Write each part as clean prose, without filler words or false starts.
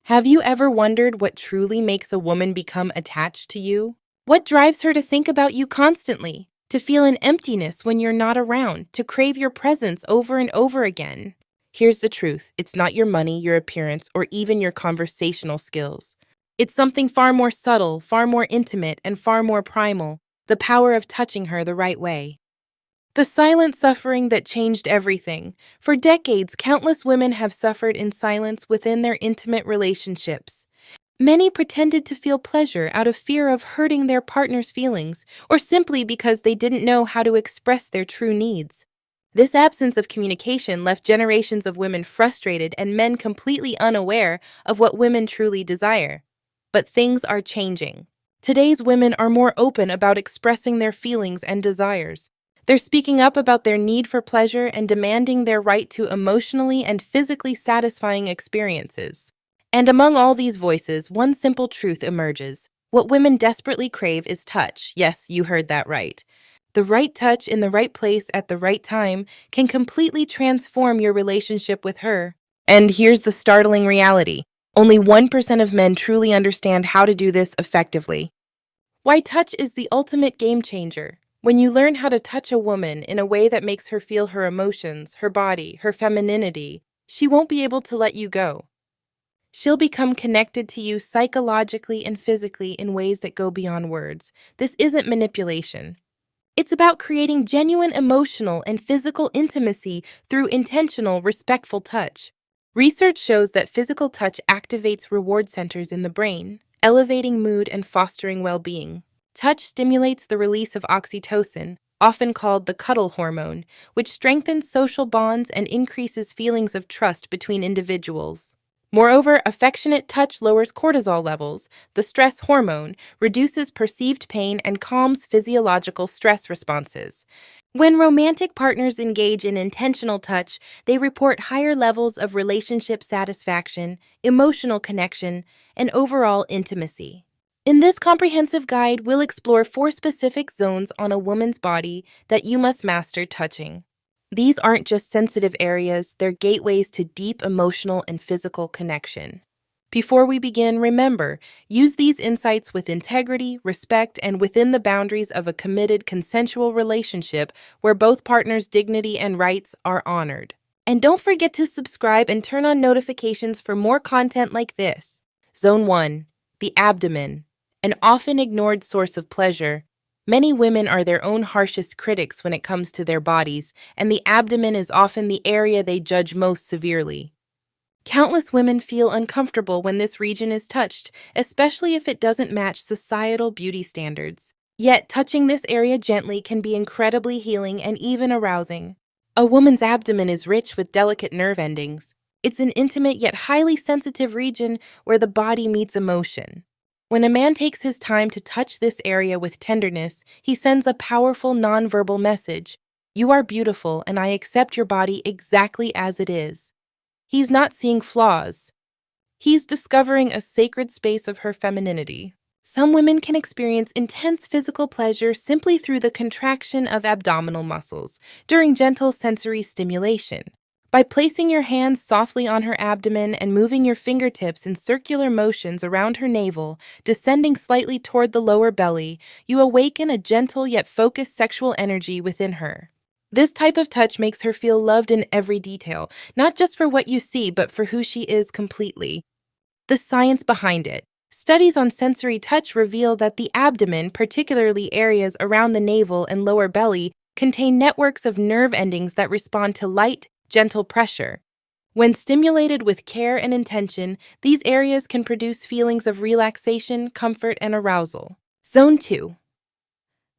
Have you ever wondered what truly makes a woman become attached to you? What drives her to think about you constantly? To feel an emptiness when you're not around? To crave your presence over and over again? Here's the truth. It's not your money, your appearance, or even your conversational skills. It's something far more subtle, far more intimate, and far more primal. The power of touching her the right way. The silent suffering that changed everything. For decades, countless women have suffered in silence within their intimate relationships. Many pretended to feel pleasure out of fear of hurting their partner's feelings, or simply because they didn't know how to express their true needs. This absence of communication left generations of women frustrated and men completely unaware of what women truly desire. But things are changing. Today's women are more open about expressing their feelings and desires. They're speaking up about their need for pleasure and demanding their right to emotionally and physically satisfying experiences. And among all these voices, one simple truth emerges. What women desperately crave is touch. Yes, you heard that right. The right touch in the right place at the right time can completely transform your relationship with her. And here's the startling reality. Only 1% of men truly understand how to do this effectively. Why touch is the ultimate game changer. When you learn how to touch a woman in a way that makes her feel her emotions, her body, her femininity, she won't be able to let you go. She'll become connected to you psychologically and physically in ways that go beyond words. This isn't manipulation. It's about creating genuine emotional and physical intimacy through intentional, respectful touch. Research shows that physical touch activates reward centers in the brain, elevating mood and fostering well-being. Touch stimulates the release of oxytocin, often called the cuddle hormone, which strengthens social bonds and increases feelings of trust between individuals. Moreover, affectionate touch lowers cortisol levels, the stress hormone, reduces perceived pain, and calms physiological stress responses. When romantic partners engage in intentional touch, they report higher levels of relationship satisfaction, emotional connection, and overall intimacy. In this comprehensive guide, we'll explore 4 specific zones on a woman's body that you must master touching. These aren't just sensitive areas, they're gateways to deep emotional and physical connection. Before we begin, remember, use these insights with integrity, respect, and within the boundaries of a committed, consensual relationship where both partners' dignity and rights are honored. And don't forget to subscribe and turn on notifications for more content like this. Zone 1. The abdomen. An often ignored source of pleasure. Many women are their own harshest critics when it comes to their bodies, and the abdomen is often the area they judge most severely. Countless women feel uncomfortable when this region is touched, especially if it doesn't match societal beauty standards. Yet, touching this area gently can be incredibly healing and even arousing. A woman's abdomen is rich with delicate nerve endings. It's an intimate yet highly sensitive region where the body meets emotion. When a man takes his time to touch this area with tenderness, he sends a powerful nonverbal message. You are beautiful, and I accept your body exactly as it is. He's not seeing flaws. He's discovering a sacred space of her femininity. Some women can experience intense physical pleasure simply through the contraction of abdominal muscles during gentle sensory stimulation. By placing your hands softly on her abdomen and moving your fingertips in circular motions around her navel, descending slightly toward the lower belly, you awaken a gentle yet focused sexual energy within her. This type of touch makes her feel loved in every detail, not just for what you see, but for who she is completely. The science behind it. Studies on sensory touch reveal that the abdomen, particularly areas around the navel and lower belly, contain networks of nerve endings that respond to light, gentle pressure. When stimulated with care and intention, these areas can produce feelings of relaxation, comfort, and arousal. Zone 2.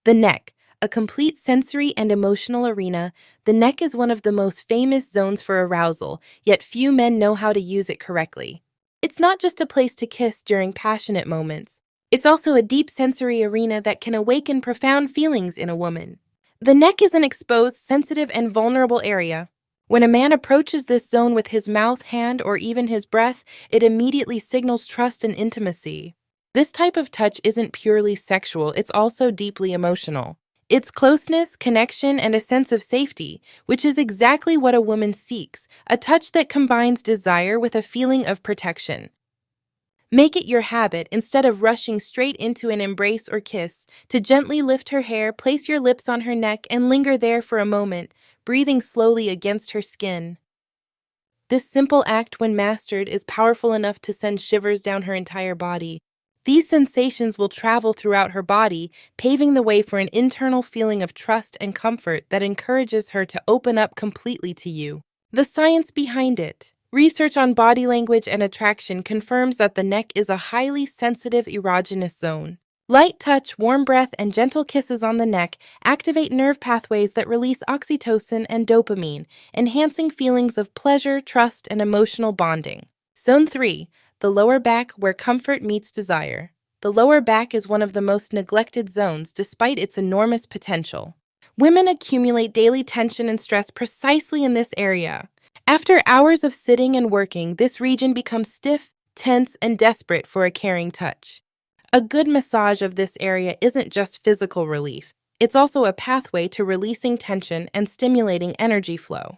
The neck. A complete sensory and emotional arena, the neck is one of the most famous zones for arousal, yet few men know how to use it correctly. It's not just a place to kiss during passionate moments. It's also a deep sensory arena that can awaken profound feelings in a woman. The neck is an exposed, sensitive, and vulnerable area. When a man approaches this zone with his mouth, hand, or even his breath, it immediately signals trust and intimacy. This type of touch isn't purely sexual, it's also deeply emotional. It's closeness, connection, and a sense of safety, which is exactly what a woman seeks, a touch that combines desire with a feeling of protection. Make it your habit, instead of rushing straight into an embrace or kiss, to gently lift her hair, place your lips on her neck, and linger there for a moment, breathing slowly against her skin. This simple act, when mastered, is powerful enough to send shivers down her entire body. These sensations will travel throughout her body, paving the way for an internal feeling of trust and comfort that encourages her to open up completely to you. The science behind it. Research on body language and attraction confirms that the neck is a highly sensitive erogenous zone. Light touch, warm breath, and gentle kisses on the neck activate nerve pathways that release oxytocin and dopamine, enhancing feelings of pleasure, trust, and emotional bonding. Zone 3. The lower back, where comfort meets desire. The lower back is one of the most neglected zones despite its enormous potential. Women accumulate daily tension and stress precisely in this area. After hours of sitting and working, this region becomes stiff, tense, and desperate for a caring touch. A good massage of this area isn't just physical relief, it's also a pathway to releasing tension and stimulating energy flow.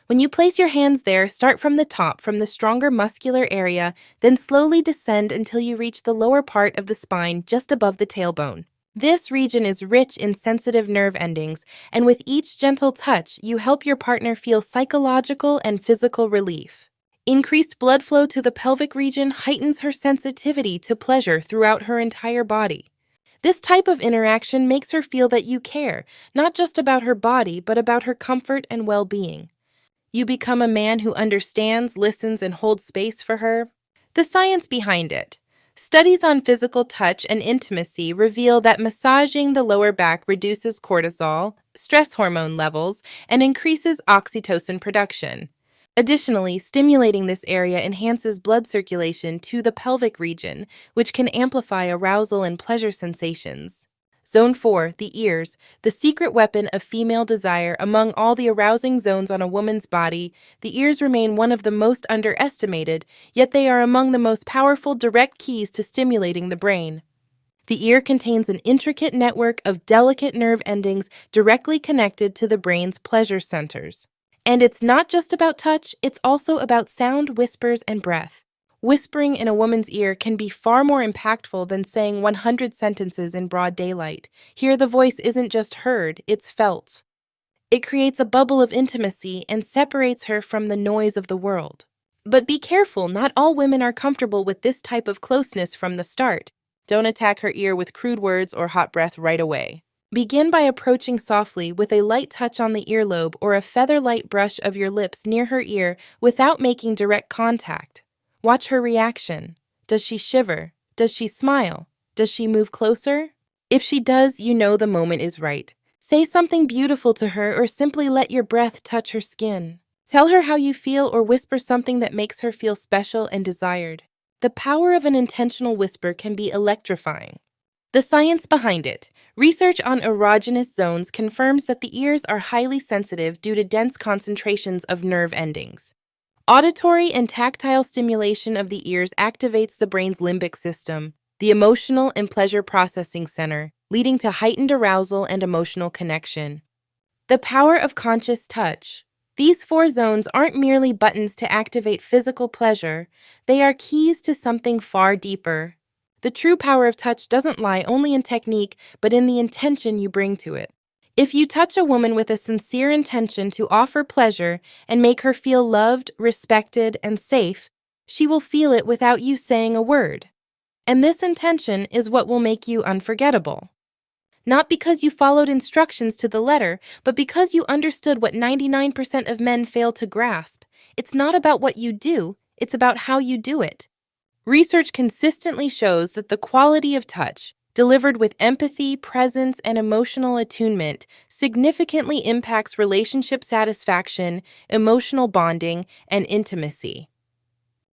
When you place your hands there, start from the top, from the stronger muscular area, then slowly descend until you reach the lower part of the spine just above the tailbone. This region is rich in sensitive nerve endings, and with each gentle touch, you help your partner feel psychological and physical relief. Increased blood flow to the pelvic region heightens her sensitivity to pleasure throughout her entire body. This type of interaction makes her feel that you care, not just about her body, but about her comfort and well-being. You become a man who understands, listens, and holds space for her. The science behind it. Studies on physical touch and intimacy reveal that massaging the lower back reduces cortisol, stress hormone levels, and increases oxytocin production. Additionally, stimulating this area enhances blood circulation to the pelvic region, which can amplify arousal and pleasure sensations. Zone 4, the ears, the secret weapon of female desire. Among all the arousing zones on a woman's body, the ears remain one of the most underestimated, yet they are among the most powerful direct keys to stimulating the brain. The ear contains an intricate network of delicate nerve endings directly connected to the brain's pleasure centers. And it's not just about touch, it's also about sound, whispers, and breath. Whispering in a woman's ear can be far more impactful than saying 100 sentences in broad daylight. Here, the voice isn't just heard, it's felt. It creates a bubble of intimacy and separates her from the noise of the world. But be careful, not all women are comfortable with this type of closeness from the start. Don't attack her ear with crude words or hot breath right away. Begin by approaching softly with a light touch on the earlobe or a feather-light brush of your lips near her ear without making direct contact. Watch her reaction. Does she shiver? Does she smile? Does she move closer? If she does, you know the moment is right. Say something beautiful to her or simply let your breath touch her skin. Tell her how you feel or whisper something that makes her feel special and desired. The power of an intentional whisper can be electrifying. The science behind it. Research on erogenous zones confirms that the ears are highly sensitive due to dense concentrations of nerve endings. Auditory and tactile stimulation of the ears activates the brain's limbic system, the emotional and pleasure processing center, leading to heightened arousal and emotional connection. The power of conscious touch. These 4 zones aren't merely buttons to activate physical pleasure, they are keys to something far deeper. The true power of touch doesn't lie only in technique, but in the intention you bring to it. If you touch a woman with a sincere intention to offer pleasure and make her feel loved, respected, and safe, she will feel it without you saying a word. And this intention is what will make you unforgettable. Not because you followed instructions to the letter, but because you understood what 99% of men fail to grasp. It's not about what you do, it's about how you do it. Research consistently shows that the quality of touch, delivered with empathy, presence, and emotional attunement, significantly impacts relationship satisfaction, emotional bonding, and intimacy.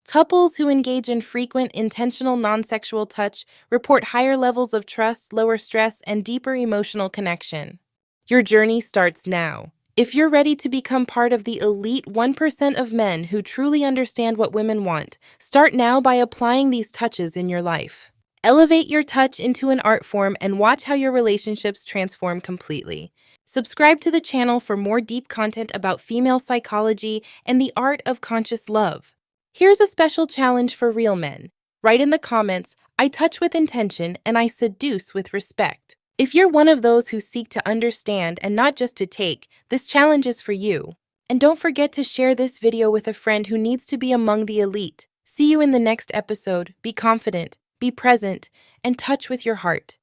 Couples who engage in frequent, intentional, non-sexual touch report higher levels of trust, lower stress, and deeper emotional connection. Your journey starts now. If you're ready to become part of the elite 1% of men who truly understand what women want, start now by applying these touches in your life. Elevate your touch into an art form and watch how your relationships transform completely. Subscribe to the channel for more deep content about female psychology and the art of conscious love. Here's a special challenge for real men. Write in the comments, I touch with intention and I seduce with respect. If you're one of those who seek to understand and not just to take, this challenge is for you. And don't forget to share this video with a friend who needs to be among the elite. See you in the next episode. Be confident, be present, and touch with your heart.